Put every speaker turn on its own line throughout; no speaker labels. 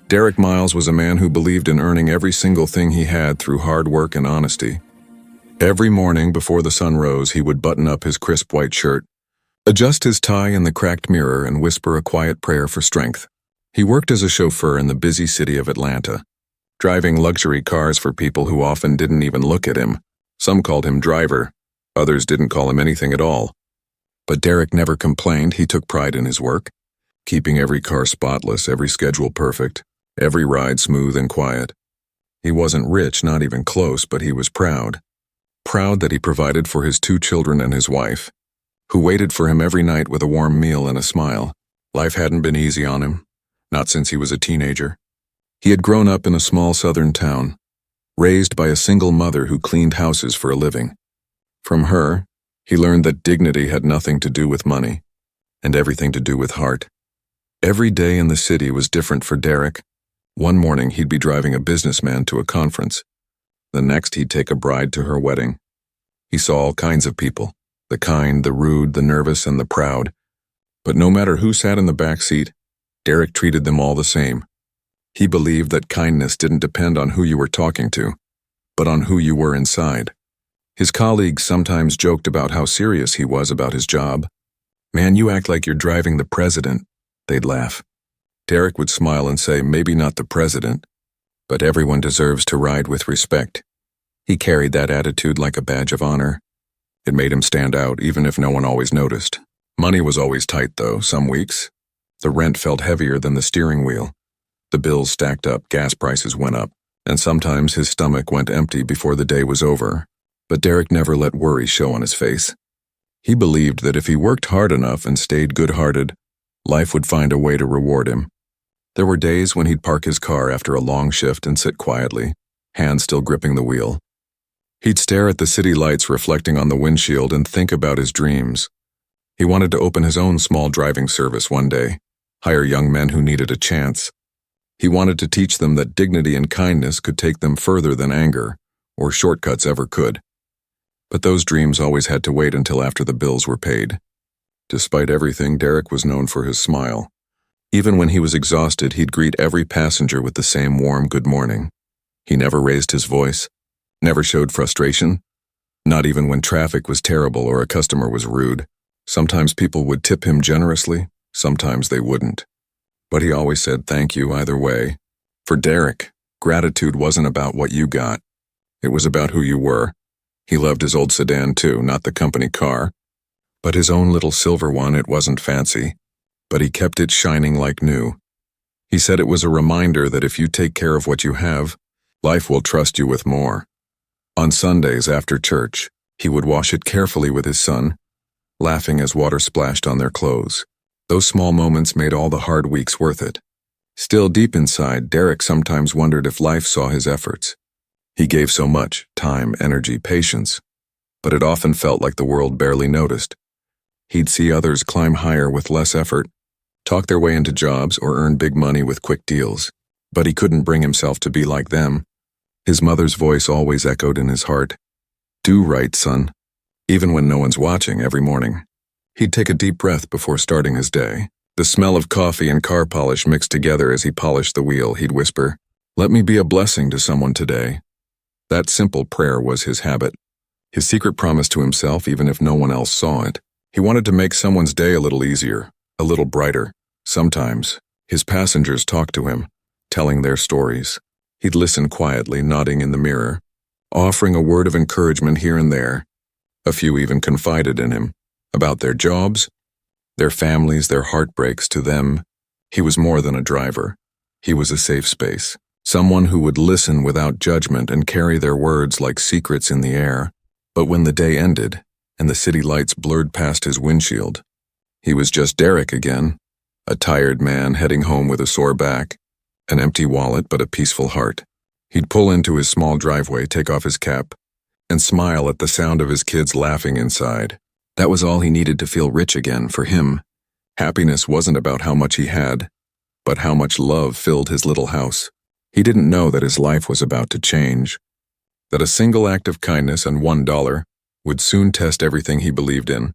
Derek Miles was a man who believed in earning every single thing he had through hard work and honesty. Every morning before the sun rose, he would button up his crisp white shirt, adjust his tie in the cracked mirror, and whisper a quiet prayer for strength. He worked as a chauffeur in the busy city of Atlanta, driving luxury cars for people who often didn't even look at him. Some called him driver, others didn't call him anything at all. But Derek never complained. He took pride in his work, keeping every car spotless, every schedule perfect, every ride smooth and quiet. He wasn't rich, not even close, but he was proud. Proud that he provided for his 2 children and his wife, who waited for him every night with a warm meal and a smile. Life hadn't been easy on him, not since he was a teenager. He had grown up in a small southern town, raised by a single mother who cleaned houses for a living. From her, he learned that dignity had nothing to do with money, and everything to do with heart. Every day in the city was different for Derek. One morning he'd be driving a businessman to a conference. The next he'd take a bride to her wedding. He saw all kinds of people, the kind, the rude, the nervous, and the proud. But no matter who sat in the back seat, Derek treated them all the same. He believed that kindness didn't depend on who you were talking to, but on who you were inside. His colleagues sometimes joked about how serious he was about his job. "Man, you act like you're driving the president," they'd laugh. Derek would smile and say, "Maybe not the president, but everyone deserves to ride with respect." He carried that attitude like a badge of honor. It made him stand out, even if no one always noticed. Money was always tight, though, some weeks. The rent felt heavier than the steering wheel. The bills stacked up, gas prices went up, and sometimes his stomach went empty before the day was over. But Derek never let worry show on his face. He believed that if he worked hard enough and stayed good-hearted, life would find a way to reward him. There were days when he'd park his car after a long shift and sit quietly, hands still gripping the wheel. He'd stare at the city lights reflecting on the windshield and think about his dreams. He wanted to open his own small driving service one day, hire young men who needed a chance. He wanted to teach them that dignity and kindness could take them further than anger or shortcuts ever could. But those dreams always had to wait until after the bills were paid. Despite everything, Derek was known for his smile. Even when he was exhausted, he'd greet every passenger with the same warm good morning. He never raised his voice, never showed frustration, not even when traffic was terrible or a customer was rude. Sometimes people would tip him generously, sometimes they wouldn't. But he always said thank you either way. For Derek, gratitude wasn't about what you got. It was about who you were. He loved his old sedan too, not the company car, but his own little silver one. It wasn't fancy, but he kept it shining like new. He said it was a reminder that if you take care of what you have, life will trust you with more. On Sundays after church, he would wash it carefully with his son, laughing as water splashed on their clothes. Those small moments made all the hard weeks worth it. Still deep inside, Derek sometimes wondered if life saw his efforts. He gave so much, time, energy, patience, but it often felt like the world barely noticed. He'd see others climb higher with less effort, talk their way into jobs, or earn big money with quick deals. But he couldn't bring himself to be like them. His mother's voice always echoed in his heart. "Do right, son." Even when no one's watching, every morning, he'd take a deep breath before starting his day. The smell of coffee and car polish mixed together as he polished the wheel. He'd whisper, "Let me be a blessing to someone today." That simple prayer was his habit, his secret promise to himself, even if no one else saw it. He wanted to make someone's day a little easier, a little brighter. Sometimes, his passengers talked to him, telling their stories. He'd listen quietly, nodding in the mirror, offering a word of encouragement here and there. A few even confided in him, about their jobs, their families, their heartbreaks. To them, he was more than a driver. He was a safe space, someone who would listen without judgment and carry their words like secrets in the air. But when the day ended, and the city lights blurred past his windshield, he was just Derek again, a tired man heading home with a sore back, an empty wallet but a peaceful heart. He'd pull into his small driveway, take off his cap, and smile at the sound of his kids laughing inside. That was all he needed to feel rich again. For him, happiness wasn't about how much he had, but how much love filled his little house. He didn't know that his life was about to change, that a single act of kindness and $1 would soon test everything he believed in.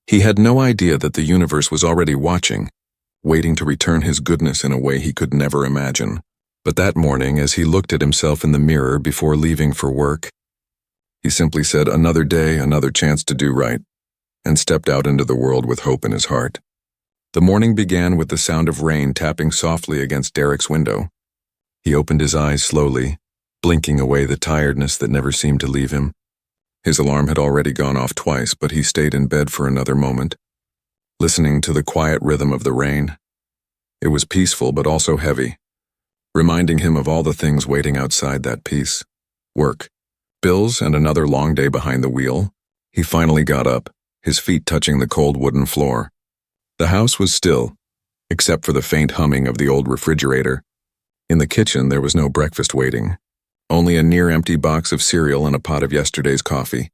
He had no idea that the universe was already watching, waiting to return his goodness in a way he could never imagine. But that morning, as he looked at himself in the mirror before leaving for work, he simply said, "Another day, another chance to do right," and stepped out into the world with hope in his heart. The morning began with the sound of rain tapping softly against Derek's window. He opened his eyes slowly, blinking away the tiredness that never seemed to leave him. His alarm had already gone off twice, but he stayed in bed for another moment, listening to the quiet rhythm of the rain. It was peaceful but also heavy, reminding him of all the things waiting outside that peace. Work, bills, and another long day behind the wheel. He finally got up, his feet touching the cold wooden floor. The house was still, except for the faint humming of the old refrigerator. In the kitchen, there was no breakfast waiting, only a near-empty box of cereal and a pot of yesterday's coffee.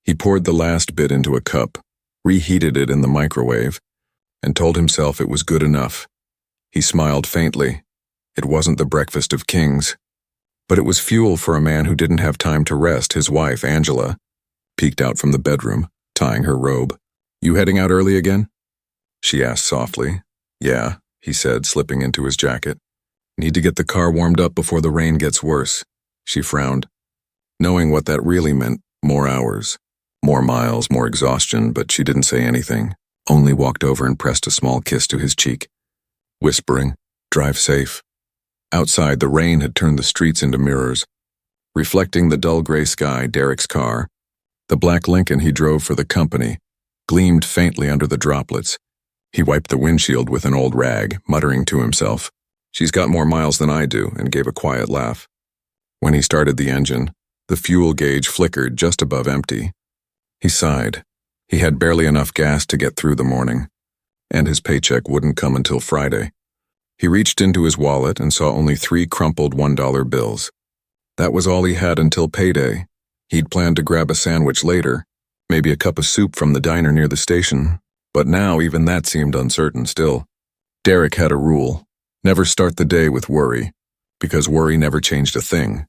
He poured the last bit into a cup, reheated it in the microwave, and told himself it was good enough. He smiled faintly. It wasn't the breakfast of kings, but it was fuel for a man who didn't have time to rest. His wife, Angela, peeked out from the bedroom, tying her robe. "You heading out early again?" she asked softly. "Yeah," he said, slipping into his jacket. "Need to get the car warmed up before the rain gets worse." She frowned, knowing what that really meant: more hours, more miles, more exhaustion, but she didn't say anything, only walked over and pressed a small kiss to his cheek, whispering, "Drive safe." Outside, the rain had turned the streets into mirrors, reflecting the dull gray sky. Derek's car, the black Lincoln he drove for the company, gleamed faintly under the droplets. He wiped the windshield with an old rag, muttering to himself, "She's got more miles than I do," and gave a quiet laugh. When he started the engine, the fuel gauge flickered just above empty. He sighed. He had barely enough gas to get through the morning, and his paycheck wouldn't come until Friday. He reached into his wallet and saw only 3 crumpled $1 bills. That was all he had until payday. He'd planned to grab a sandwich later, maybe a cup of soup from the diner near the station, but now even that seemed uncertain still. Derek had a rule: never start the day with worry, because worry never changed a thing.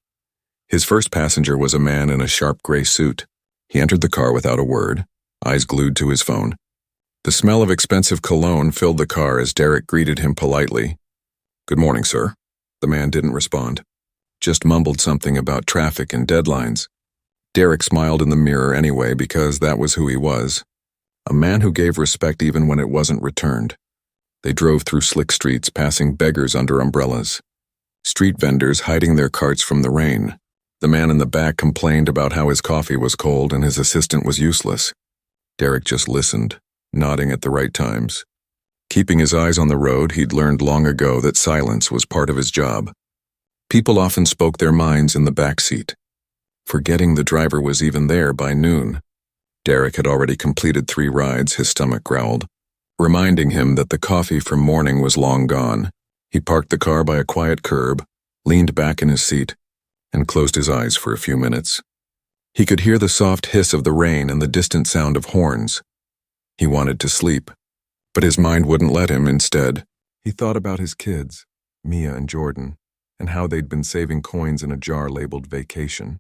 His first passenger was a man in a sharp gray suit. He entered the car without a word, eyes glued to his phone. The smell of expensive cologne filled the car as Derek greeted him politely. "Good morning, sir." The man didn't respond, just mumbled something about traffic and deadlines. Derek smiled in the mirror anyway because that was who he was, a man who gave respect even when it wasn't returned. They drove through slick streets, passing beggars under umbrellas, street vendors hiding their carts from the rain. The man in the back complained about how his coffee was cold and his assistant was useless. Derek just listened, nodding at the right times. Keeping his eyes on the road, he'd learned long ago that silence was part of his job. People often spoke their minds in the back seat, forgetting the driver was even there by noon. Derek had already completed 3 rides, his stomach growled, reminding him that the coffee from morning was long gone. He parked the car by a quiet curb, leaned back in his seat, and closed his eyes for a few minutes. He could hear the soft hiss of the rain and the distant sound of horns. He wanted to sleep, but his mind wouldn't let him. Instead, he thought about his kids, Mia and Jordan, and how they'd been saving coins in a jar labeled vacation.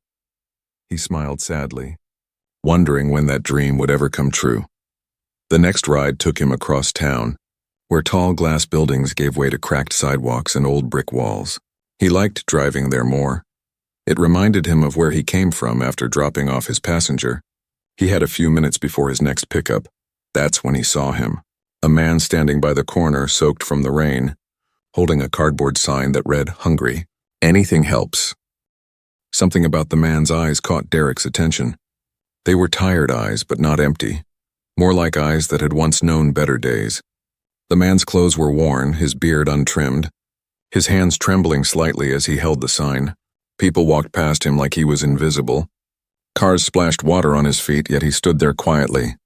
He smiled sadly, wondering when that dream would ever come true. The next ride took him across town, where tall glass buildings gave way to cracked sidewalks and old brick walls. He liked driving there more. It reminded him of where he came from after dropping off his passenger. He had a few minutes before his next pickup. That's when he saw him, a man standing by the corner, soaked from the rain, holding a cardboard sign that read, "Hungry. Anything helps." Something about the man's eyes caught Derek's attention. They were tired eyes, but not empty, more like eyes that had once known better days. The man's clothes were worn, his beard untrimmed, his hands trembling slightly as he held the sign. People walked past him like he was invisible. Cars splashed water on his feet, yet he stood there quietly,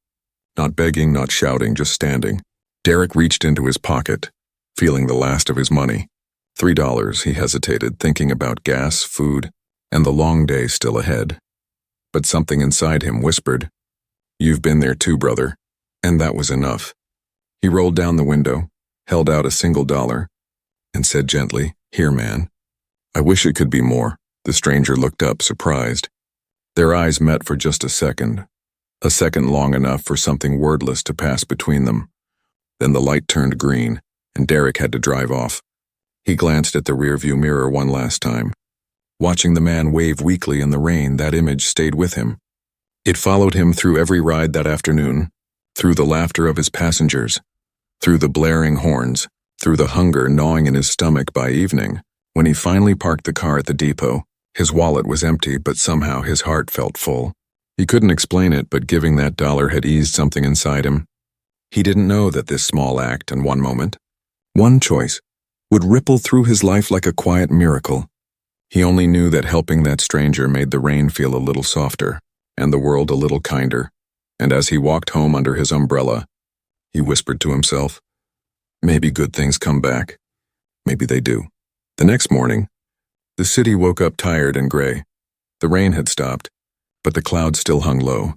not begging, not shouting, just standing. Derek reached into his pocket, feeling the last of his money. $3, he hesitated, thinking about gas, food, and the long day still ahead. But something inside him whispered, "You've been there too, brother." And that was enough. He rolled down the window, held out a single dollar, and said gently, "Here, man." "I wish it could be more." The stranger looked up, surprised. Their eyes met for just a second long enough for something wordless to pass between them. Then the light turned green, and Derek had to drive off. He glanced at the rearview mirror one last time. Watching the man wave weakly in the rain, that image stayed with him. It followed him through every ride that afternoon, through the laughter of his passengers, through the blaring horns, through the hunger gnawing in his stomach by evening. When he finally parked the car at the depot, his wallet was empty, but somehow his heart felt full. He couldn't explain it, but giving that dollar had eased something inside him. He didn't know that this small act and one moment, one choice, would ripple through his life like a quiet miracle. He only knew that helping that stranger made the rain feel a little softer, and the world a little kinder. And as he walked home under his umbrella, he whispered to himself, maybe good things come back. Maybe they do. The next morning, the city woke up tired and gray. The rain had stopped, but the clouds still hung low,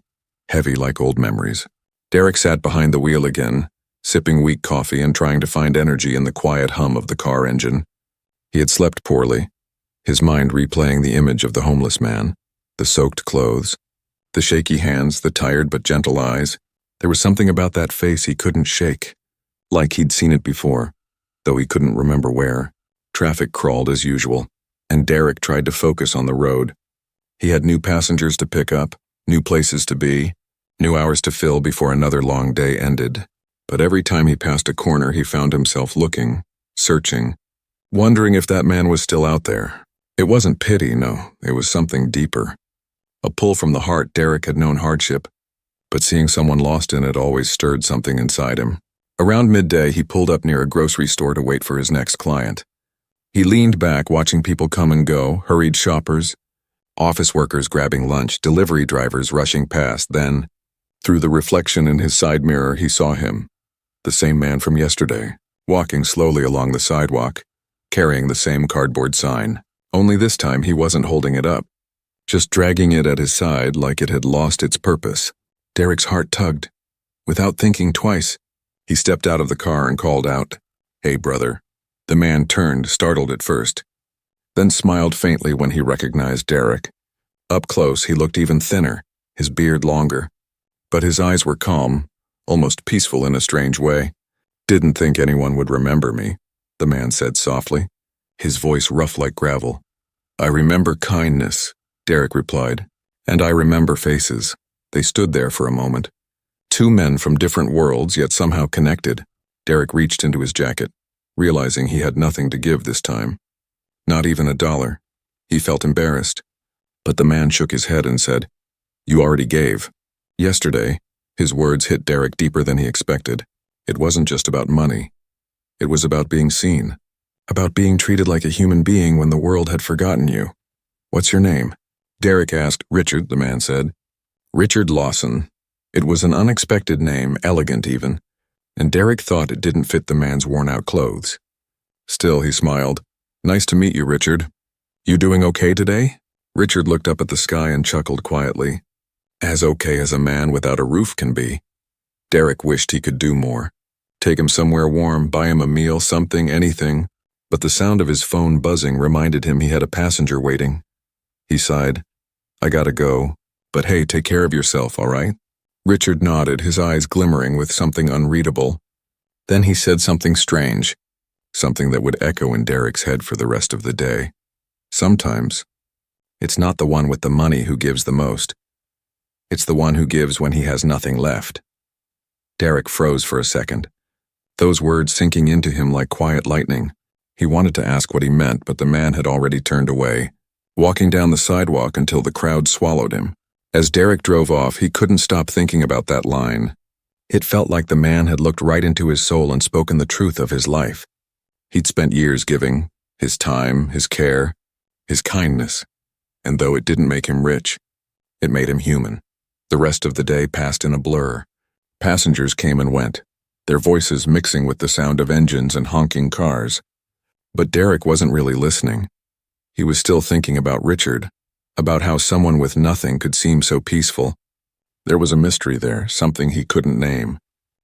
heavy like old memories. Derek sat behind the wheel again, sipping weak coffee and trying to find energy in the quiet hum of the car engine. He had slept poorly, his mind replaying the image of the homeless man, the soaked clothes, the shaky hands, the tired but gentle eyes. There was something about that face he couldn't shake, like he'd seen it before, though he couldn't remember where. Traffic crawled as usual, and Derek tried to focus on the road. He had new passengers to pick up, new places to be, new hours to fill before another long day ended. But every time he passed a corner, he found himself looking, searching, wondering if that man was still out there. It wasn't pity, no, it was something deeper. A pull from the heart. Derek had known hardship, but seeing someone lost in it always stirred something inside him. Around midday, he pulled up near a grocery store to wait for his next client. He leaned back, watching people come and go, hurried shoppers, office workers grabbing lunch, delivery drivers rushing past. Then, through the reflection in his side mirror, he saw him, the same man from yesterday, walking slowly along the sidewalk, carrying the same cardboard sign. Only this time he wasn't holding it up, just dragging it at his side like it had lost its purpose. Derek's heart tugged. Without thinking twice, he stepped out of the car and called out, "Hey, brother." The man turned, startled at first, then smiled faintly when he recognized Derek. Up close, he looked even thinner, his beard longer, but his eyes were calm, almost peaceful in a strange way. "Didn't think anyone would remember me," the man said softly, his voice rough like gravel. "I remember kindness," Derek replied, "and I remember faces." They stood there for a moment. Two men from different worlds, yet somehow connected. Derek reached into his jacket, realizing he had nothing to give this time. Not even $1. He felt embarrassed. But the man shook his head and said, "You already gave." Yesterday, his words hit Derek deeper than he expected. It wasn't just about money. It was about being seen, about being treated like a human being when the world had forgotten you. "What's your name?" Derek asked. "Richard," the man said. Richard Lawson. It was an unexpected name, elegant even, and Derek thought it didn't fit the man's worn-out clothes. Still, he smiled. "Nice to meet you, Richard. You doing okay today?" Richard looked up at the sky and chuckled quietly. As okay as a man without a roof can be. Derek wished he could do more. Take him somewhere warm, buy him a meal, something, anything. But the sound of his phone buzzing reminded him he had a passenger waiting. He sighed. "I gotta go. But hey, take care of yourself, all right?" Richard nodded, his eyes glimmering with something unreadable. Then he said something strange, something that would echo in Derek's head for the rest of the day. "Sometimes, it's not the one with the money who gives the most. It's the one who gives when he has nothing left." Derek froze for a second, those words sinking into him like quiet lightning. He wanted to ask what he meant, but the man had already turned away, walking down the sidewalk until the crowd swallowed him. As Derek drove off, he couldn't stop thinking about that line. It felt like the man had looked right into his soul and spoken the truth of his life. He'd spent years giving, his time, his care, his kindness, and though it didn't make him rich, it made him human. The rest of the day passed in a blur. Passengers came and went, their voices mixing with the sound of engines and honking cars. But Derek wasn't really listening. He was still thinking about Richard, about how someone with nothing could seem so peaceful. There was a mystery there, something he couldn't name.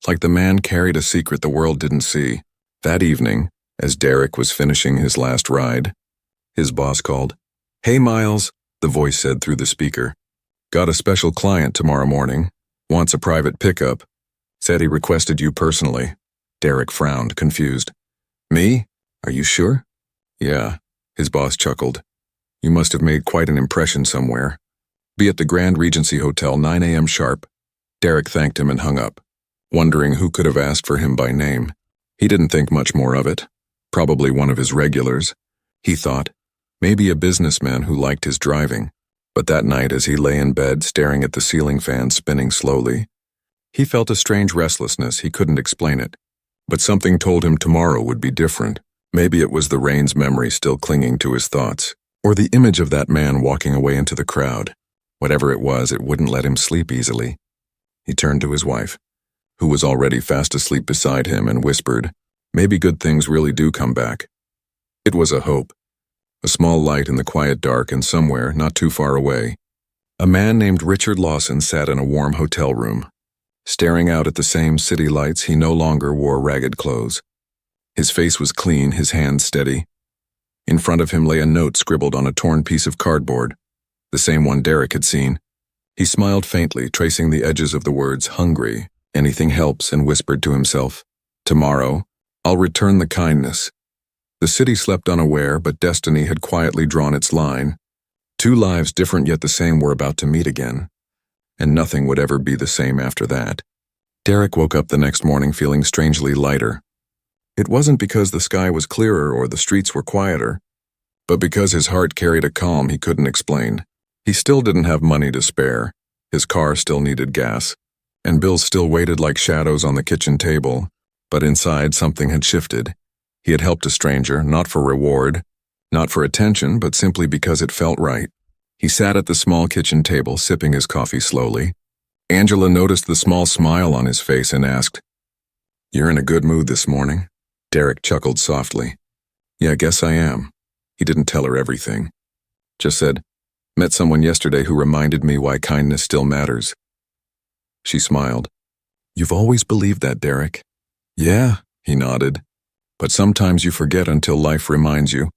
Like the man carried a secret the world didn't see. That evening, as Derek was finishing his last ride, his boss called. "Hey, Miles," the voice said through the speaker. "Got a special client tomorrow morning. Wants a private pickup. Said he requested you personally." Derek frowned, confused. Me? Are you sure? Yeah, his boss chuckled. You must have made quite an impression somewhere. Be at the Grand Regency Hotel 9 a.m. sharp. Derek thanked him and hung up, wondering who could have asked for him by name. He didn't think much more of it. Probably one of his regulars, he thought. Maybe a businessman who liked his driving. But that night, as he lay in bed staring at the ceiling fan spinning slowly, he felt a strange restlessness. He couldn't explain it. But something told him tomorrow would be different. Maybe it was the rain's memory still clinging to his thoughts, or the image of that man walking away into the crowd. Whatever it was, it wouldn't let him sleep easily. He turned to his wife, who was already fast asleep beside him, and whispered, "Maybe good things really do come back." It was a hope. A small light in the quiet dark, and somewhere, not too far away, a man named Richard Lawson sat in a warm hotel room. Staring out at the same city lights, he no longer wore ragged clothes. His face was clean, his hands steady. In front of him lay a note scribbled on a torn piece of cardboard, the same one Derek had seen. He smiled faintly, tracing the edges of the words "hungry, anything helps," and whispered to himself, "Tomorrow, I'll return the kindness." The city slept unaware, but destiny had quietly drawn its line. Two lives different yet the same were about to meet again, and nothing would ever be the same after that. Derek woke up the next morning feeling strangely lighter. It wasn't because the sky was clearer or the streets were quieter, but because his heart carried a calm he couldn't explain. He still didn't have money to spare, his car still needed gas, and bills still waited like shadows on the kitchen table, but inside something had shifted. He had helped a stranger, not for reward, not for attention, but simply because it felt right. He sat at the small kitchen table, sipping his coffee slowly. Angela noticed the small smile on his face and asked, "You're in a good mood this morning?" Derek chuckled softly. "Yeah, guess I am." He didn't tell her everything. Just said, "Met someone yesterday who reminded me why kindness still matters." She smiled. "You've always believed that, Derek." "Yeah," he nodded. "But sometimes you forget until life reminds you."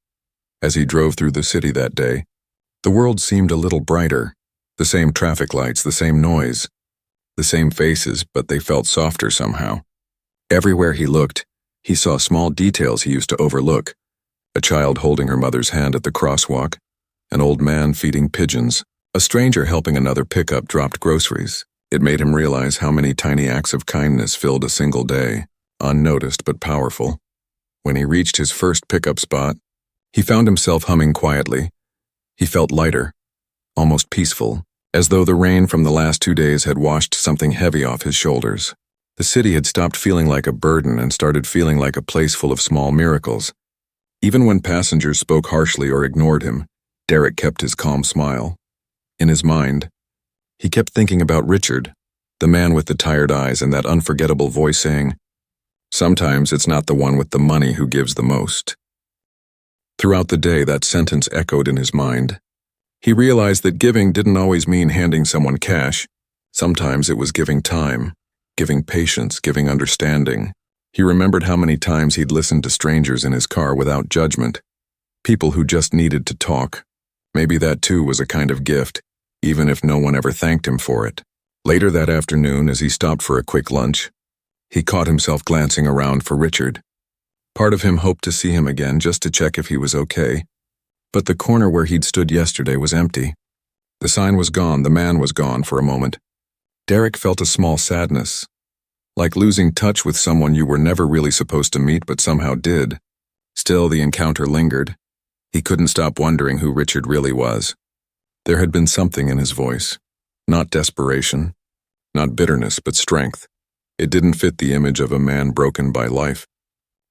As he drove through the city that day, the world seemed a little brighter. The same traffic lights, the same noise, the same faces, but they felt softer somehow. Everywhere he looked, he saw small details he used to overlook. A child holding her mother's hand at the crosswalk, an old man feeding pigeons, a stranger helping another pick up dropped groceries. It made him realize how many tiny acts of kindness filled a single day, unnoticed but powerful. When he reached his first pickup spot, he found himself humming quietly. He felt lighter, almost peaceful, as though the rain from the last 2 days had washed something heavy off his shoulders. The city had stopped feeling like a burden and started feeling like a place full of small miracles. Even when passengers spoke harshly or ignored him, Derek kept his calm smile. In his mind, he kept thinking about Richard, the man with the tired eyes and that unforgettable voice saying, "Sometimes it's not the one with the money who gives the most." Throughout the day, that sentence echoed in his mind. He realized that giving didn't always mean handing someone cash. Sometimes it was giving time, giving patience, giving understanding. He remembered how many times he'd listened to strangers in his car without judgment, people who just needed to talk. Maybe that too was a kind of gift, even if no one ever thanked him for it. Later that afternoon, as he stopped for a quick lunch, he caught himself glancing around for Richard. Part of him hoped to see him again just to check if he was okay. But the corner where he'd stood yesterday was empty. The sign was gone, the man was gone for a moment. Derek felt a small sadness, like losing touch with someone you were never really supposed to meet but somehow did. Still, the encounter lingered. He couldn't stop wondering who Richard really was. There had been something in his voice. Not desperation, not bitterness, but strength. It didn't fit the image of a man broken by life.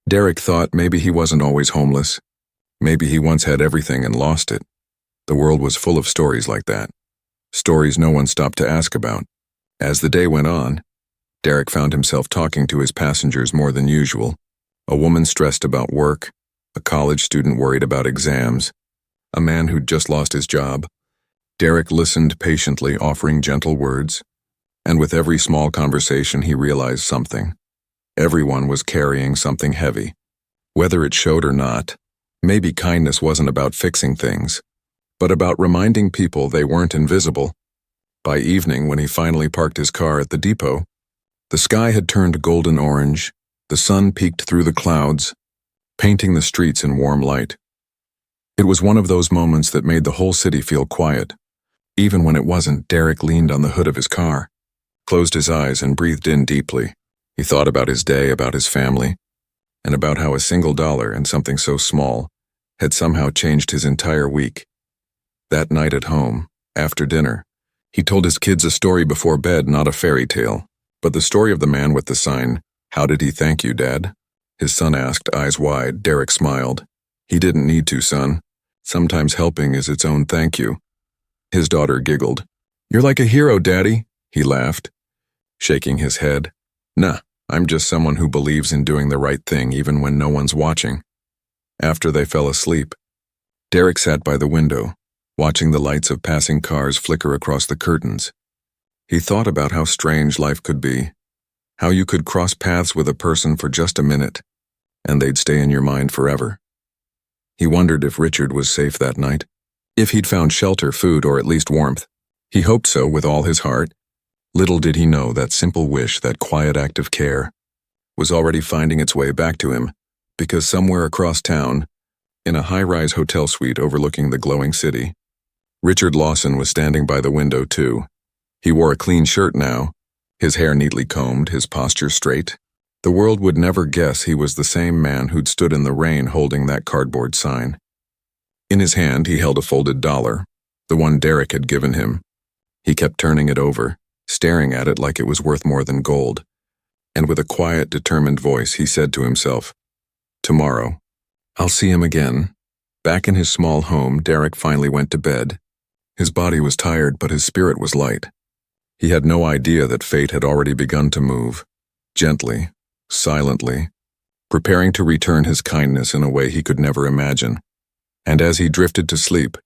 Derek thought maybe he wasn't always homeless. Maybe he once had everything and lost it. The world was full of stories like that. Stories no one stopped to ask about. As the day went on, Derek found himself talking to his passengers more than usual. A woman stressed about work, a college student worried about exams, a man who'd just lost his job. Derek listened patiently, offering gentle words, and with every small conversation he realized something. Everyone was carrying something heavy. Whether it showed or not, maybe kindness wasn't about fixing things, but about reminding people they weren't invisible. By evening, when he finally parked his car at the depot, the sky had turned golden orange, the sun peeked through the clouds, painting the streets in warm light. It was one of those moments that made the whole city feel quiet. Even when it wasn't, Derek leaned on the hood of his car, closed his eyes and breathed in deeply. He thought about his day, about his family, and about how a single dollar and something so small had somehow changed his entire week. That night at home, after dinner, he told his kids a story before bed, not a fairy tale, but the story of the man with the sign, "How did he thank you, Dad?" His son asked, eyes wide. Derek smiled. "He didn't need to, son. Sometimes helping is its own thank you." His daughter giggled. "You're like a hero, Daddy," he laughed, shaking his head. "Nah, I'm just someone who believes in doing the right thing even when no one's watching." After they fell asleep, Derek sat by the window, watching the lights of passing cars flicker across the curtains. He thought about how strange life could be, how you could cross paths with a person for just a minute, and they'd stay in your mind forever. He wondered if Richard was safe that night, if he'd found shelter, food, or at least warmth. He hoped so with all his heart. Little did he know that simple wish, that quiet act of care, was already finding its way back to him, because somewhere across town, in a high-rise hotel suite overlooking the glowing city, Richard Lawson was standing by the window too. He wore a clean shirt now, his hair neatly combed, his posture straight. The world would never guess he was the same man who'd stood in the rain holding that cardboard sign. In his hand, he held a folded dollar, the one Derek had given him. He kept turning it over, staring at it like it was worth more than gold. And with a quiet, determined voice, he said to himself, "Tomorrow, I'll see him again." Back in his small home, Derek finally went to bed. His body was tired, but his spirit was light. He had no idea that fate had already begun to move, gently, silently, preparing to return his kindness in a way he could never imagine. And as he drifted to sleep,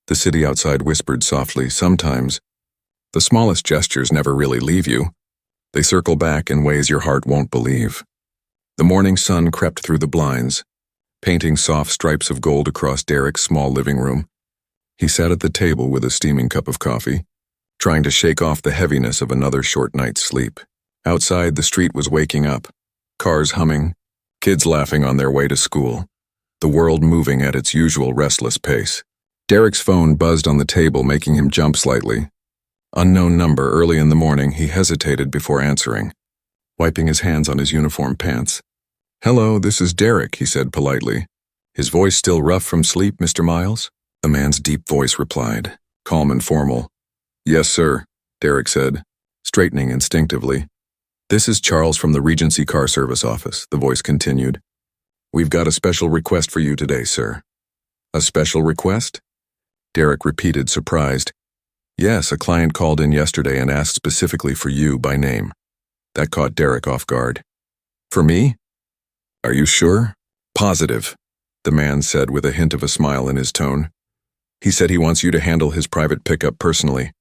the city outside whispered softly, "Sometimes, the smallest gestures never really leave you. They circle back in ways your heart won't believe." The morning sun crept through the blinds, painting soft stripes of gold across Derek's small living room. He sat at the table with a steaming cup of coffee, trying to shake off the heaviness of another short night's sleep. Outside, the street was waking up, cars humming, kids laughing on their way to school, the world moving at its usual restless pace. Derek's phone buzzed on the table, making him jump slightly. Unknown number. Early in the morning, he hesitated before answering, wiping his hands on his uniform pants. "Hello, this is Derek," he said politely. His voice still rough from sleep, "Mr. Miles?" The man's deep voice replied, calm and formal. "Yes, sir," Derek said, straightening instinctively. "This is Charles from the Regency Car Service office," the voice continued. "We've got a special request for you today, sir." "A special request?" Derek repeated, surprised. "Yes, a client called in yesterday and asked specifically for you by name." That caught Derek off guard. "For me? Are you sure?" "Positive," the man said with a hint of a smile in his tone. "He said he wants you to handle his private pickup personally."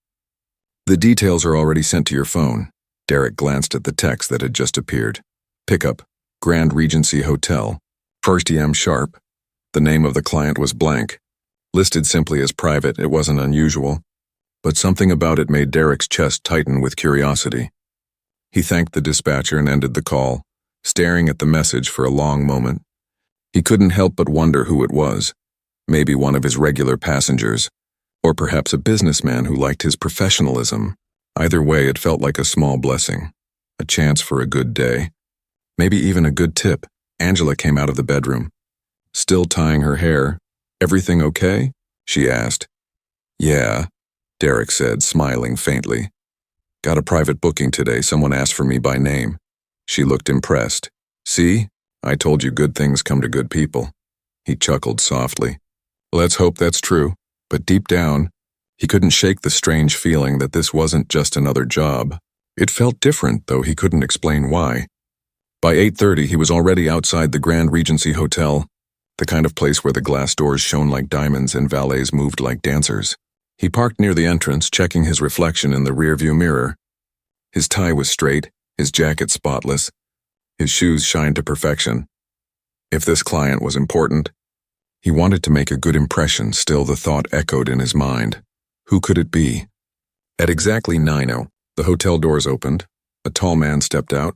"The details are already sent to your phone." Derek glanced at the text that had just appeared. "Pickup, Grand Regency Hotel, 1 p.m. sharp." The name of the client was blank. Listed simply as private, it wasn't unusual, but something about it made Derek's chest tighten with curiosity. He thanked the dispatcher and ended the call, staring at the message for a long moment. He couldn't help but wonder who it was. Maybe one of his regular passengers, or perhaps a businessman who liked his professionalism. Either way, it felt like a small blessing, a chance for a good day, maybe even a good tip. Angela came out of the bedroom, still tying her hair. "Everything okay?" she asked. "Yeah," Derek said, smiling faintly. "Got a private booking today. Someone asked for me by name." She looked impressed. "See? I told you good things come to good people." He chuckled softly. "Let's hope that's true." But deep down, he couldn't shake the strange feeling that this wasn't just another job. It felt different, though he couldn't explain why. By 8:30, he was already outside the Grand Regency Hotel, the kind of place where the glass doors shone like diamonds and valets moved like dancers. He parked near the entrance, checking his reflection in the rearview mirror. His tie was straight, his jacket spotless, his shoes shined to perfection. If this client was important, he wanted to make a good impression. Still, the thought echoed in his mind. Who could it be? At exactly 9:00, the hotel doors opened. A tall man stepped out,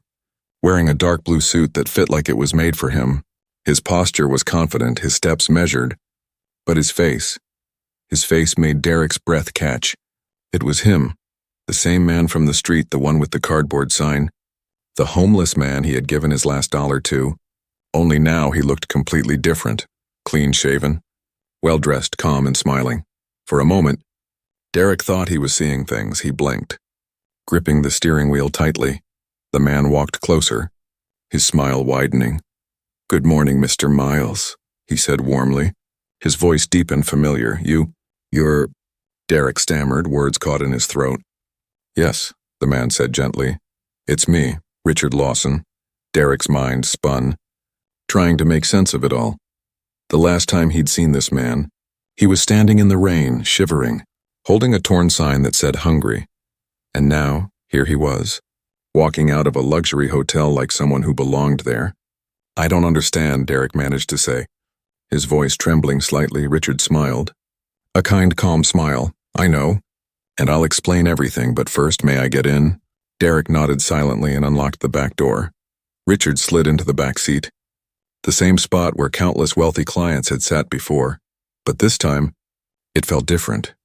wearing a dark blue suit that fit like it was made for him. His posture was confident, his steps measured, but his face made Derek's breath catch. It was him, the same man from the street, the one with the cardboard sign, the homeless man he had given his last dollar to, only now he looked completely different, clean-shaven, well-dressed, calm and smiling. For a moment, Derek thought he was seeing things. He blinked. Gripping the steering wheel tightly, the man walked closer, his smile widening. "Good morning, Mr. Miles," he said warmly, his voice deep and familiar. You're... Derek stammered, words caught in his throat. "Yes," the man said gently. "It's me, Richard Lawson." Derek's mind spun, trying to make sense of it all. The last time he'd seen this man, he was standing in the rain, shivering, holding a torn sign that said hungry. And now, here he was, walking out of a luxury hotel like someone who belonged there. "I don't understand," Derek managed to say. His voice trembling slightly, Richard smiled. A kind, calm smile. "I know. And I'll explain everything, but first, may I get in?" Derek nodded silently and unlocked the back door. Richard slid into the back seat. The same spot where countless wealthy clients had sat before. But this time, it felt different.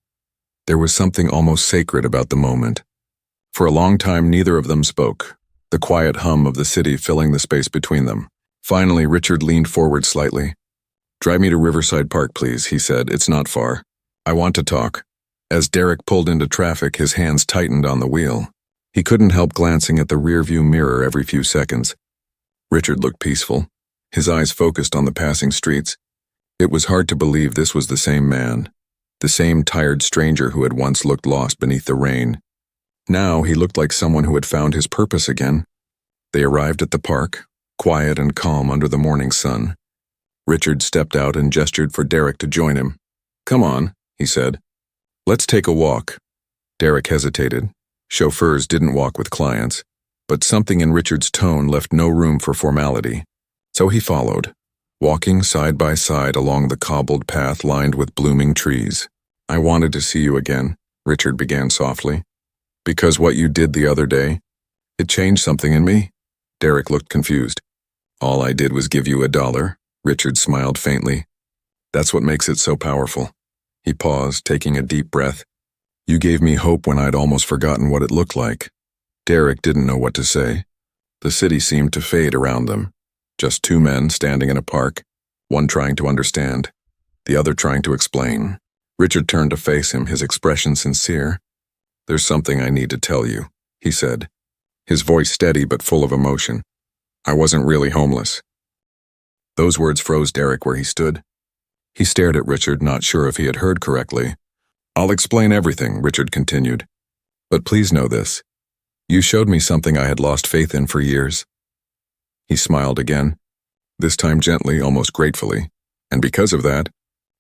There was something almost sacred about the moment. For a long time, neither of them spoke, the quiet hum of the city filling the space between them. Finally, Richard leaned forward slightly. "Drive me to Riverside Park, please," he said. "It's not far. I want to talk." As Derek pulled into traffic, his hands tightened on the wheel. He couldn't help glancing at the rearview mirror every few seconds. Richard looked peaceful, his eyes focused on the passing streets. It was hard to believe this was the same man, the same tired stranger who had once looked lost beneath the rain. Now he looked like someone who had found his purpose again. They arrived at the park, quiet and calm under the morning sun. Richard stepped out and gestured for Derek to join him. "Come on," he said. "Let's take a walk." Derek hesitated. Chauffeurs didn't walk with clients, but something in Richard's tone left no room for formality. So he followed, walking side by side along the cobbled path lined with blooming trees. "I wanted to see you again," Richard began softly. "Because what you did the other day, it changed something in me." Derek looked confused. "All I did was give you $1, Richard smiled faintly. "That's what makes it so powerful." He paused, taking a deep breath. "You gave me hope when I'd almost forgotten what it looked like." Derek didn't know what to say. The city seemed to fade around them. Just two men standing in a park, one trying to understand, the other trying to explain. Richard turned to face him, his expression sincere. "There's something I need to tell you," he said, his voice steady but full of emotion. "I wasn't really homeless." Those words froze Derek where he stood. He stared at Richard, not sure if he had heard correctly. "I'll explain everything," Richard continued. "But please know this. You showed me something I had lost faith in for years." He smiled again, this time gently, almost gratefully. "And because of that,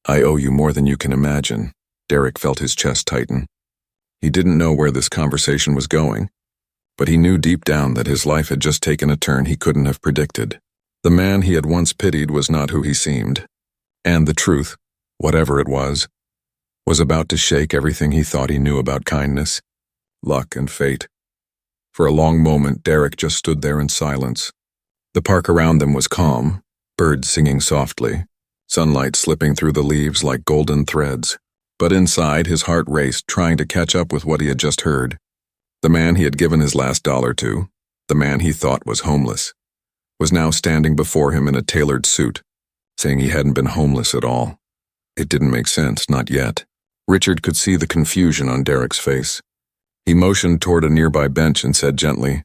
I owe you more than you can imagine." Derek felt his chest tighten. He didn't know where this conversation was going, but he knew deep down that his life had just taken a turn he couldn't have predicted. The man he had once pitied was not who he seemed, and the truth, whatever it was about to shake everything he thought he knew about kindness, luck, and fate. For a long moment, Derek just stood there in silence. The park around them was calm, birds singing softly, sunlight slipping through the leaves like golden threads. But inside, his heart raced, trying to catch up with what he had just heard. The man he had given his last dollar to, the man he thought was homeless, was now standing before him in a tailored suit, saying he hadn't been homeless at all. It didn't make sense, not yet. Richard could see the confusion on Derek's face. He motioned toward a nearby bench and said gently,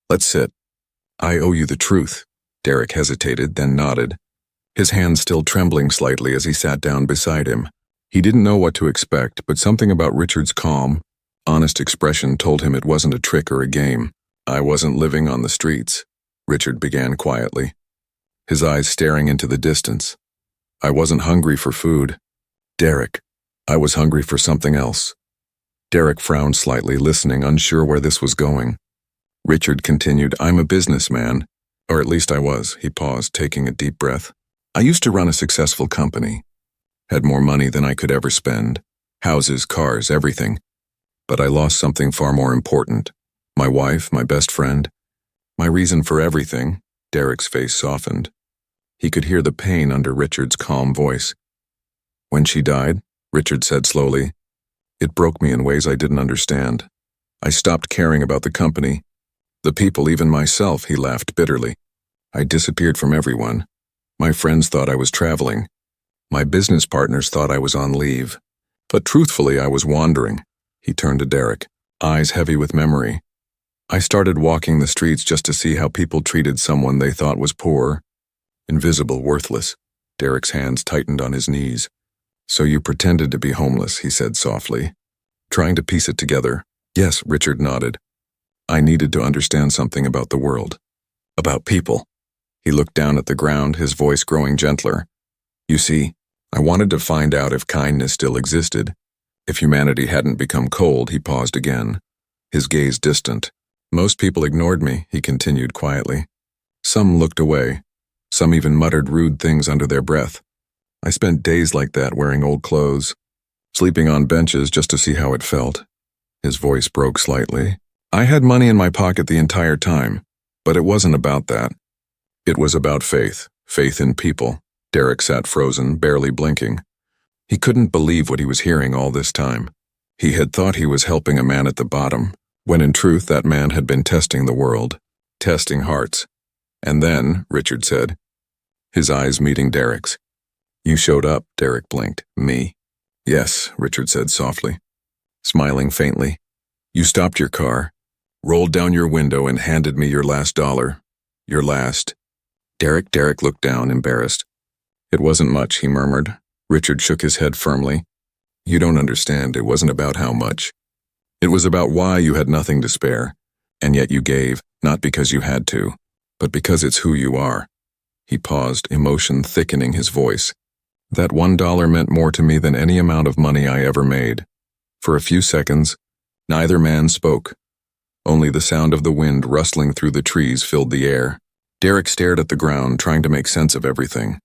"Let's sit." "I owe you the truth." Derek hesitated, then nodded, his hand still trembling slightly as he sat down beside him. He didn't know what to expect, but something about Richard's calm, honest expression told him it wasn't a trick or a game. "I wasn't living on the streets," Richard began quietly, his eyes staring into the distance. "I wasn't hungry for food. Derek, I was hungry for something else." Derek frowned slightly, listening, unsure where this was going. Richard continued, "I'm a businessman, or at least I was." He paused, taking a deep breath. "I used to run a successful company. Had more money than I could ever spend. Houses, cars, everything. But I lost something far more important. My wife, my best friend. My reason for everything." Derek's face softened. He could hear the pain under Richard's calm voice. When she died, Richard said slowly, it broke me in ways I didn't understand. I stopped caring about the company, the people, even myself. He laughed bitterly. I disappeared from everyone. My friends thought I was traveling. My business partners thought I was on leave. But truthfully, I was wandering. He turned to Derek, eyes heavy with memory. I started walking the streets just to see how people treated someone they thought was poor, invisible, worthless. Derek's hands tightened on his knees. So you pretended to be homeless, he said softly, trying to piece it together. Yes, Richard nodded. I needed to understand something about the world, about people. He looked down at the ground, his voice growing gentler. You see, I wanted to find out if kindness still existed, if humanity hadn't become cold. He paused again, his gaze distant. Most people ignored me, he continued quietly. Some looked away. Some even muttered rude things under their breath. I spent days like that, wearing old clothes, sleeping on benches just to see how it felt. His voice broke slightly. I had money in my pocket the entire time, but it wasn't about that. It was about faith, faith in people. Derek sat frozen, barely blinking. He couldn't believe what he was hearing all this time. He had thought he was helping a man at the bottom, when in truth that man had been testing the world, testing hearts. And then, Richard said, his eyes meeting Derek's. You showed up, Derek blinked. Me? Yes, Richard said softly, smiling faintly. You stopped your car, rolled down your window and handed me your last dollar. Your last. Derek looked down, embarrassed. It wasn't much, he murmured. Richard shook his head firmly. You don't understand. It wasn't about how much. It was about why you had nothing to spare, and yet you gave, not because you had to, but because it's who you are. He paused, emotion thickening his voice. That $1 meant more to me than any amount of money I ever made. For a few seconds, neither man spoke. Only the sound of the wind rustling through the trees filled the air. Derek stared at the ground, trying to make sense of everything.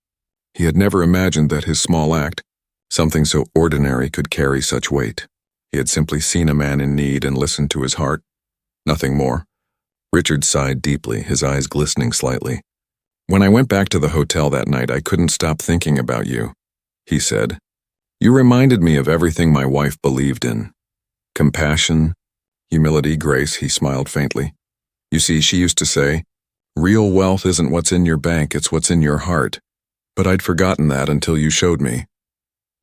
He had never imagined that his small act, something so ordinary, could carry such weight. He had simply seen a man in need and listened to his heart. Nothing more. Richard sighed deeply, his eyes glistening slightly. When I went back to the hotel that night, I couldn't stop thinking about you, he said. You reminded me of everything my wife believed in. Compassion, humility, grace, he smiled faintly. You see, she used to say, real wealth isn't what's in your bank, it's what's in your heart. But I'd forgotten that until you showed me.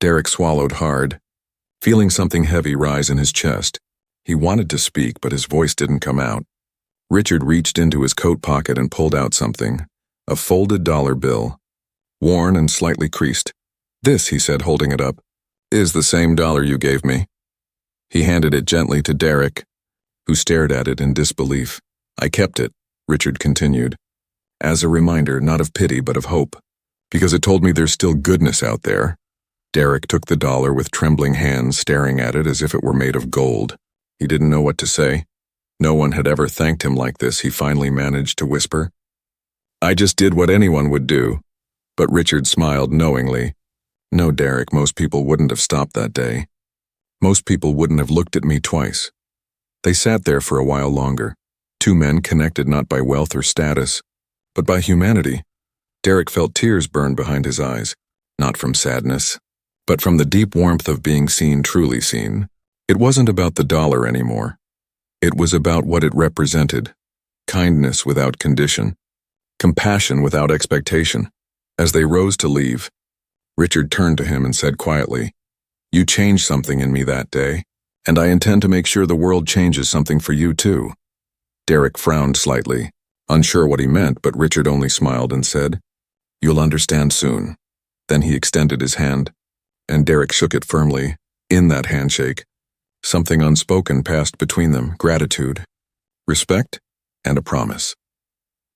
Derek swallowed hard, feeling something heavy rise in his chest. He wanted to speak, but his voice didn't come out. Richard reached into his coat pocket and pulled out something, a folded dollar bill, worn and slightly creased. This, he said, holding it up, is the same dollar you gave me. He handed it gently to Derek, who stared at it in disbelief. I kept it, Richard continued, as a reminder not of pity but of hope, because it told me there's still goodness out there. Derek took the dollar with trembling hands, staring at it as if it were made of gold. He didn't know what to say. No one had ever thanked him like this, he finally managed to whisper. I just did what anyone would do. But Richard smiled knowingly. No, Derek, most people wouldn't have stopped that day. Most people wouldn't have looked at me twice. They sat there for a while longer. Two men connected not by wealth or status, but by humanity. Derek felt tears burn behind his eyes, not from sadness, but from the deep warmth of being seen, truly seen. It wasn't about the dollar anymore. It was about what it represented. Kindness without condition. Compassion without expectation. As they rose to leave, Richard turned to him and said quietly, You changed something in me that day, and I intend to make sure the world changes something for you too. Derek frowned slightly, unsure what he meant, but Richard only smiled and said, You'll understand soon. Then he extended his hand, and Derek shook it firmly. In that handshake, something unspoken passed between them, gratitude, respect, and a promise.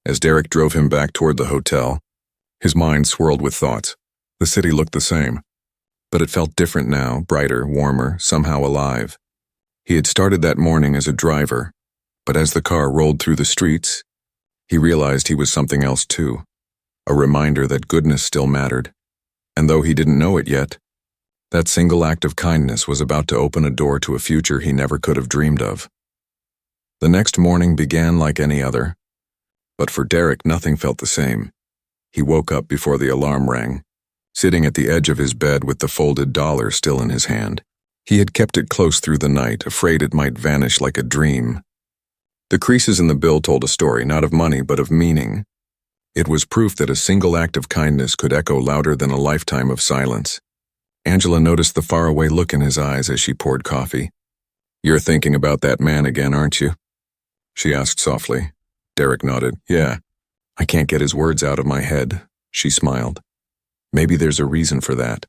As Derek drove him back toward the hotel, his mind swirled with thoughts. The city looked the same, but it felt different now, brighter, warmer, somehow alive. He had started that morning as a driver, but as the car rolled through the streets, he realized he was something else too, a reminder that goodness still mattered. And though he didn't know it yet, that single act of kindness was about to open a door to a future he never could have dreamed of. The next morning began like any other, but for Derek nothing felt the same. He woke up before the alarm rang, sitting at the edge of his bed with the folded dollar still in his hand. He had kept it close through the night, afraid it might vanish like a dream. The creases in the bill told a story, not of money, but of meaning. It was proof that a single act of kindness could echo louder than a lifetime of silence. Angela noticed the faraway look in his eyes as she poured coffee. "You're thinking about that man again, aren't you?" she asked softly. Derek nodded. "Yeah. I can't get his words out of my head," she smiled. "Maybe there's a reason for that.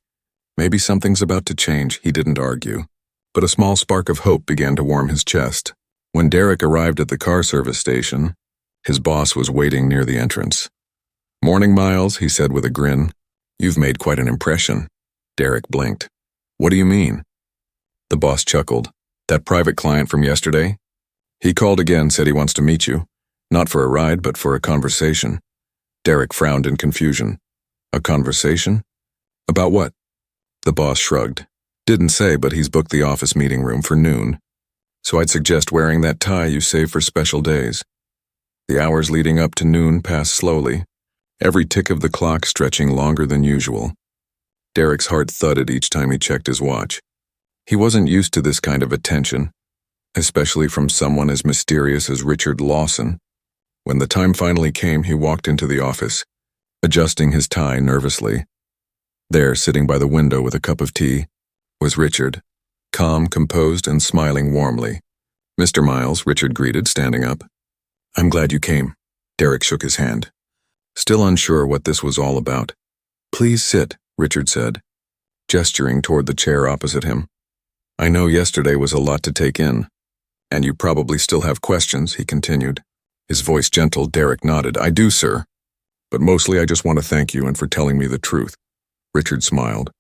Maybe something's about to change." He didn't argue, but a small spark of hope began to warm his chest. When Derek arrived at the car service station, his boss was waiting near the entrance. "Morning, Miles," he said with a grin. "You've made quite an impression." Derek blinked. "What do you mean?" The boss chuckled. "That private client from yesterday? He called again, said he wants to meet you. Not for a ride, but for a conversation." Derek frowned in confusion. "A conversation? About what?" The boss shrugged. "Didn't say, but he's booked the office meeting room for noon. So I'd suggest wearing that tie you save for special days." The hours leading up to noon passed slowly, every tick of the clock stretching longer than usual. Derek's heart thudded each time he checked his watch. He wasn't used to this kind of attention, especially from someone as mysterious as Richard Lawson. When the time finally came, he walked into the office, adjusting his tie nervously. There, sitting by the window with a cup of tea, was Richard, calm, composed, and smiling warmly. "Mr. Miles," Richard greeted, standing up. "I'm glad you came." Derek shook his hand, still unsure what this was all about. "Please sit," Richard said, gesturing toward the chair opposite him. "I know yesterday was a lot to take in, and you probably still have questions," he continued. His voice gentle. Derek nodded. "I do, sir. But mostly I just want to thank you and for telling me the truth." Richard smiled.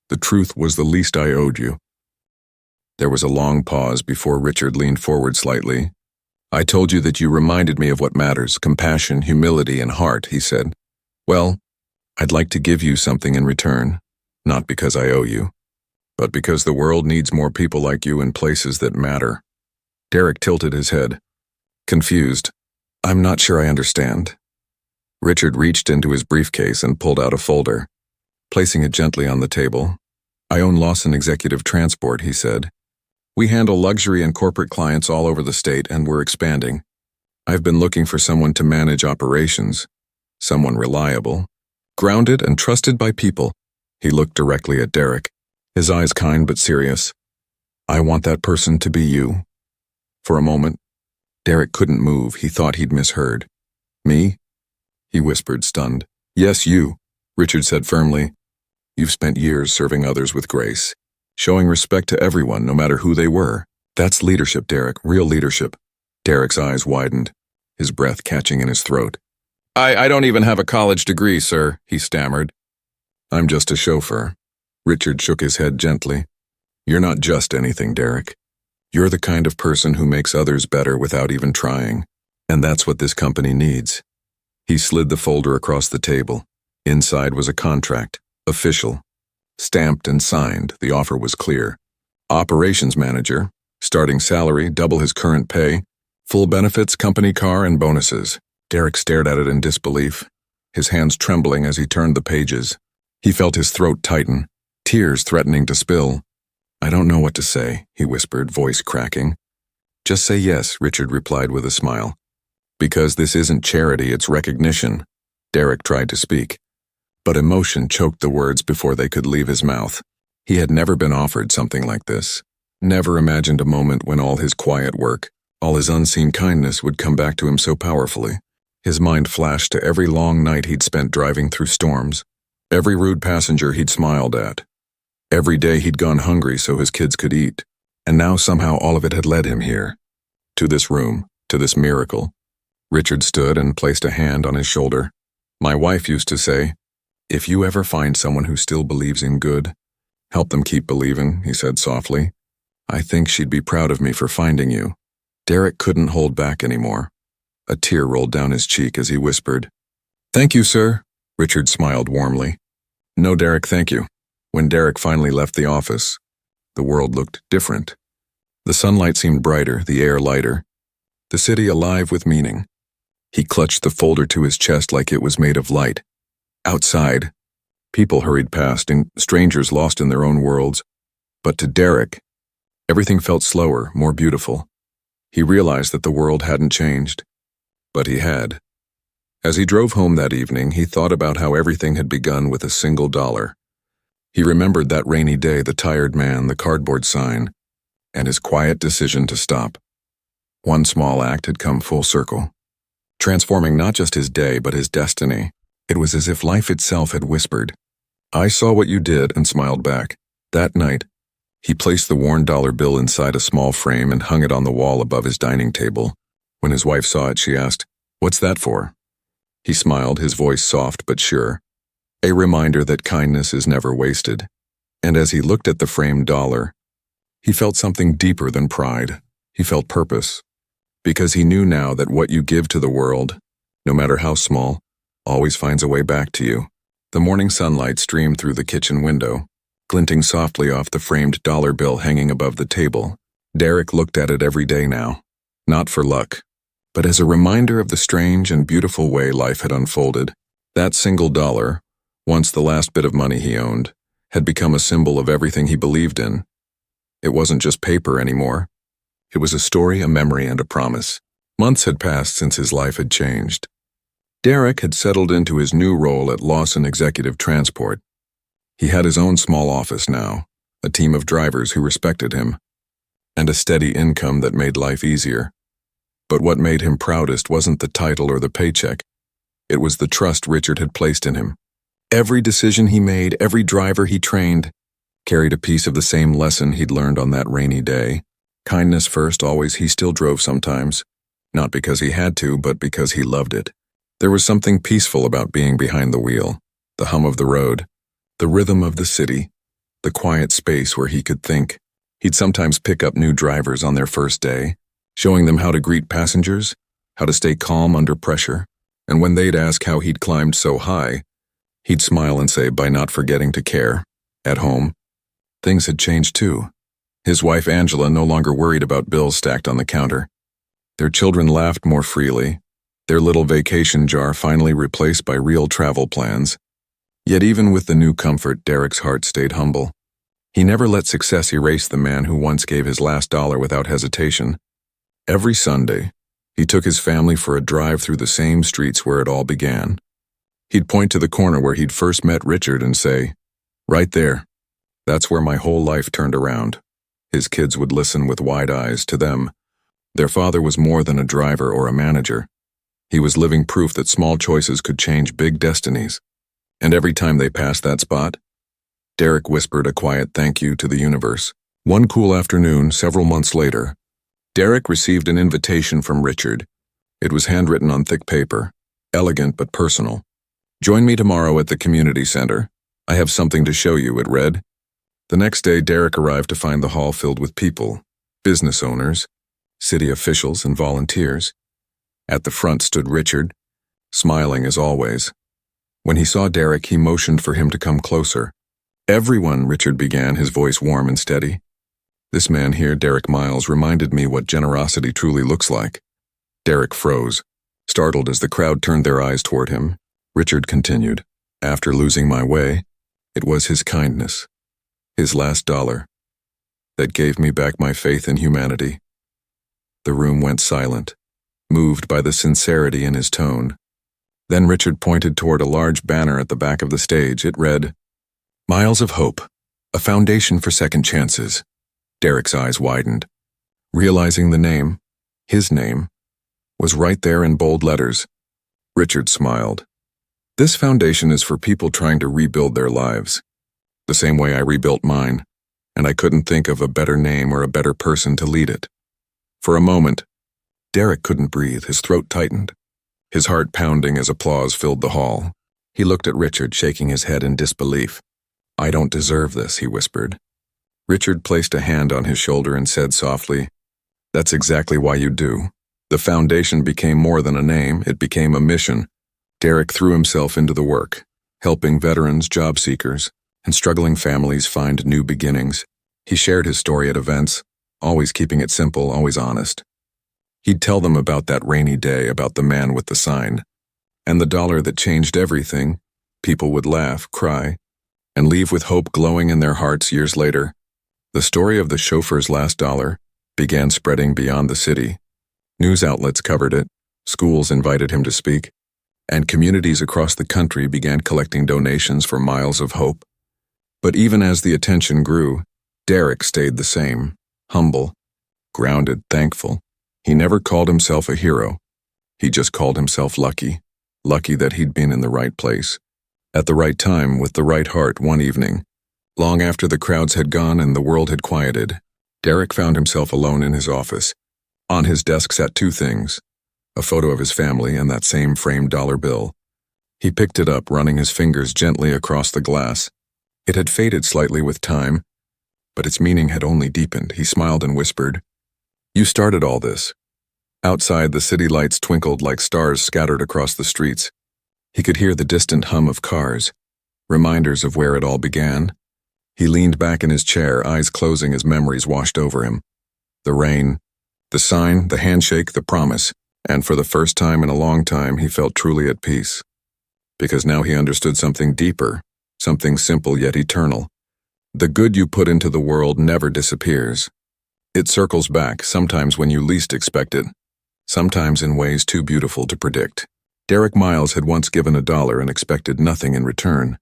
"The truth was the least I owed you." There was a long pause before Richard leaned forward slightly. "I told you that you reminded me of what matters, compassion, humility, and heart," he said. "Well, I'd like to give you something in return, not because I owe you, but because the world needs more people like you in places that matter." Derek tilted his head, confused. "I'm not sure I understand." Richard reached into his briefcase and pulled out a folder, placing it gently on the table. "I own Lawson Executive Transport," he said. "We handle luxury and corporate clients all over the state, and we're expanding. I've been looking for someone to manage operations, someone reliable, grounded and trusted by people." He looked directly at Derek, his eyes kind but serious. "I want that person to be you." For a moment, Derek couldn't move. He thought he'd misheard. "Me?" he whispered, stunned. "Yes, you," Richard said firmly. "You've spent years serving others with grace, showing respect to everyone, no matter who they were. That's leadership, Derek, real leadership." Derek's eyes widened, his breath catching in his throat. I don't even have a college degree, sir," he stammered. "I'm just a chauffeur." Richard shook his head gently. "You're not just anything, Derek. You're the kind of person who makes others better without even trying, and that's what this company needs." He slid the folder across the table. Inside was a contract, official. Stamped and signed, the offer was clear. Operations manager, starting salary, double his current pay, full benefits, company car, and bonuses. Derek stared at it in disbelief, his hands trembling as he turned the pages. He felt his throat tighten, tears threatening to spill. "I don't know what to say," he whispered, voice cracking. "Just say yes," Richard replied with a smile. "Because this isn't charity, it's recognition." Derek tried to speak, but emotion choked the words before they could leave his mouth. He had never been offered something like this, never imagined a moment when all his quiet work, all his unseen kindness would come back to him so powerfully. His mind flashed to every long night he'd spent driving through storms, every rude passenger he'd smiled at, every day he'd gone hungry so his kids could eat, and now somehow all of it had led him here, to this room, to this miracle. Richard stood and placed a hand on his shoulder. "My wife used to say, if you ever find someone who still believes in good, help them keep believing," he said softly. "I think she'd be proud of me for finding you." Derek couldn't hold back anymore. A tear rolled down his cheek as he whispered, "Thank you, sir." Richard smiled warmly. "No, Derek, thank you." When Derek finally left the office, the world looked different. The sunlight seemed brighter, the air lighter, the city alive with meaning. He clutched the folder to his chest like it was made of light. Outside, people hurried past and strangers lost in their own worlds. But to Derek, everything felt slower, more beautiful. He realized that the world hadn't changed, but he had. As he drove home that evening, he thought about how everything had begun with a single dollar. He remembered that rainy day, the tired man, the cardboard sign, and his quiet decision to stop. One small act had come full circle, transforming not just his day but his destiny. It was as if life itself had whispered, "I saw what you did," and smiled back. That night, he placed the worn dollar bill inside a small frame and hung it on the wall above his dining table. When his wife saw it, she asked, "What's that for?" He smiled, his voice soft but sure. A reminder that kindness is never wasted. And as he looked at the framed dollar, he felt something deeper than pride. He felt purpose. Because he knew now that what you give to the world, no matter how small, always finds a way back to you. The morning sunlight streamed through the kitchen window, glinting softly off the framed dollar bill hanging above the table. Derek looked at it every day now, not for luck, but as a reminder of the strange and beautiful way life had unfolded. That single dollar, once the last bit of money he owned, had become a symbol of everything he believed in. It wasn't just paper anymore. It was a story, a memory, and a promise. Months had passed since his life had changed. Derek had settled into his new role at Lawson Executive Transport. He had his own small office now, a team of drivers who respected him, and a steady income that made life easier. But what made him proudest wasn't the title or the paycheck. It was the trust Richard had placed in him. Every decision he made, every driver he trained, carried a piece of the same lesson he'd learned on that rainy day. Kindness first, always. He still drove sometimes, not because he had to, but because he loved it. There was something peaceful about being behind the wheel, the hum of the road, the rhythm of the city, the quiet space where he could think. He'd sometimes pick up new drivers on their first day, showing them how to greet passengers, how to stay calm under pressure, and when they'd ask how he'd climbed so high, he'd smile and say, "By not forgetting to care." At home, things had changed too. His wife Angela no longer worried about bills stacked on the counter. Their children laughed more freely, their little vacation jar finally replaced by real travel plans. Yet even with the new comfort, Derek's heart stayed humble. He never let success erase the man who once gave his last dollar without hesitation. Every Sunday, he took his family for a drive through the same streets where it all began. He'd point to the corner where he'd first met Richard and say, "Right there. That's where my whole life turned around." His kids would listen with wide eyes. To them, their father was more than a driver or a manager. He was living proof that small choices could change big destinies. And every time they passed that spot, Derek whispered a quiet thank you to the universe. One cool afternoon, several months later, Derek received an invitation from Richard. It was handwritten on thick paper, elegant but personal. "Join me tomorrow at the community center. I have something to show you," it read. The next day, Derek arrived to find the hall filled with people, business owners, city officials, and volunteers. At the front stood Richard, smiling as always. When he saw Derek, he motioned for him to come closer. "Everyone," Richard began, his voice warm and steady. "This man here, Derek Miles, reminded me what generosity truly looks like." Derek froze, startled as the crowd turned their eyes toward him. Richard continued, "After losing my way, it was his kindness, his last dollar, that gave me back my faith in humanity." The room went silent, moved by the sincerity in his tone. Then Richard pointed toward a large banner at the back of the stage. It read, "Miles of Hope, a foundation for second chances." Derek's eyes widened, realizing the name, his name, was right there in bold letters. Richard smiled. "This foundation is for people trying to rebuild their lives, the same way I rebuilt mine, and I couldn't think of a better name or a better person to lead it." For a moment, Derek couldn't breathe, his throat tightened, his heart pounding as applause filled the hall. He looked at Richard, shaking his head in disbelief. "I don't deserve this," he whispered. Richard placed a hand on his shoulder and said softly, "That's exactly why you do." The foundation became more than a name, it became a mission. Derek threw himself into the work, helping veterans, job seekers, and struggling families find new beginnings. He shared his story at events, always keeping it simple, always honest. He'd tell them about that rainy day, about the man with the sign, and the dollar that changed everything, People would laugh, cry, and leave with hope glowing in their hearts years later. The story of the chauffeur's last dollar began spreading beyond the city. News outlets covered it, schools invited him to speak, and communities across the country began collecting donations for miles of hope. But even as the attention grew, Derek stayed the same, humble, grounded, thankful. He never called himself a hero. He just called himself lucky. Lucky that he'd been in the right place, at the right time, with the right heart one evening. Long after the crowds had gone and the world had quieted, Derek found himself alone in his office. On his desk sat two things: a photo of his family and that same framed dollar bill. He picked it up, running his fingers gently across the glass. It had faded slightly with time, but its meaning had only deepened. He smiled and whispered, "You started all this." Outside, the city lights twinkled like stars scattered across the streets. He could hear the distant hum of cars, reminders of where it all began. He leaned back in his chair, eyes closing as memories washed over him. The rain, the sign, the handshake, the promise, and for the first time in a long time, he felt truly at peace. Because now he understood something deeper, something simple yet eternal. The good you put into the world never disappears. It circles back, sometimes when you least expect it, sometimes in ways too beautiful to predict. Derek Miles had once given $1 and expected nothing in return.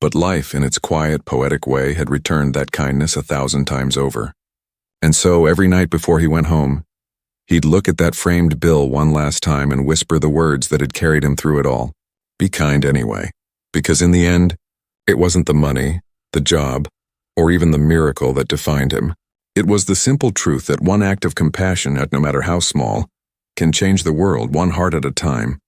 But life, in its quiet, poetic way, had returned that kindness 1,000 times over. And so, every night before he went home, he'd look at that framed bill one last time and whisper the words that had carried him through it all. Be kind anyway. Because in the end, it wasn't the money, the job, or even the miracle that defined him. It was the simple truth that one act of compassion, no matter how small, can change the world one heart at a time.